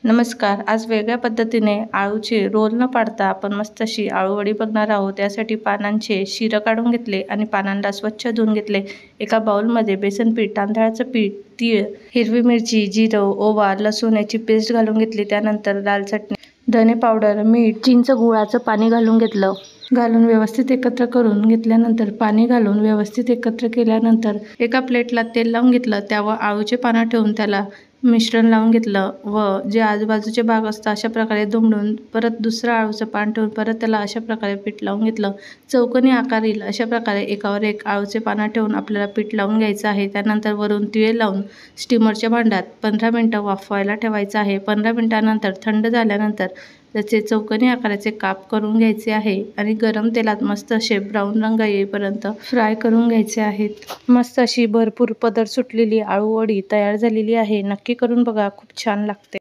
नमस्कार. आज वेगळ्या पद्धतीने आळूचे रोल न पाडता आपण मस्त अशी आळूवडी बघणार आहोत. त्यासाठी पानांचे शिरं काढून घेतले आणि पानांना स्वच्छ धुवून घेतले. एका बाउलमध्ये बेसन पीठ, तांदळाचं पीठ, तीळ, हिरवी मिरची, जिरं, ओवा, लसूण याची पेस्ट घालून घेतली. त्यानंतर लाल चटणी, धने पावडर, मीठ, चिंच गुळाचं पाणी घालून घेतलं. घालून व्यवस्थित एकत्र करून घेतल्यानंतर पाणी घालून व्यवस्थित एकत्र केल्यानंतर एका प्लेटला तेल लावून घेतलं. त्यावर आळूचे पानं ठेवून त्याला मिश्रण लावून घेतलं व जे आजूबाजूचे भाग असतात अशा प्रकारे दुमडून परत दुसरं आळूचं पान ठेवून परत त्याला अशा प्रकारे पीठ लावून घेतलं. चौकोनी आकार येईल अशा प्रकारे एकावर एक आळूचे पानं ठेवून आपल्याला पीठ लावून घ्यायचं आहे. त्यानंतर वरून तीळ लावून स्टीमरच्या भांड्यात 15 मिनटं वाफवायला ठेवायचं आहे. 15 मिनटानंतर थंड झाल्यानंतर त्याचे चौकोनी आकाराचे काप करून घ्यायचे आहे आणि गरम तेलात मस्त असे ब्राऊन रंग येईपर्यंत फ्राय करून घ्यायचे आहेत. मस्त अशी भरपूर पदर सुटलेली आळूवडी तयार झालेली आहे. नक्की करून बघा, खूप छान लागते.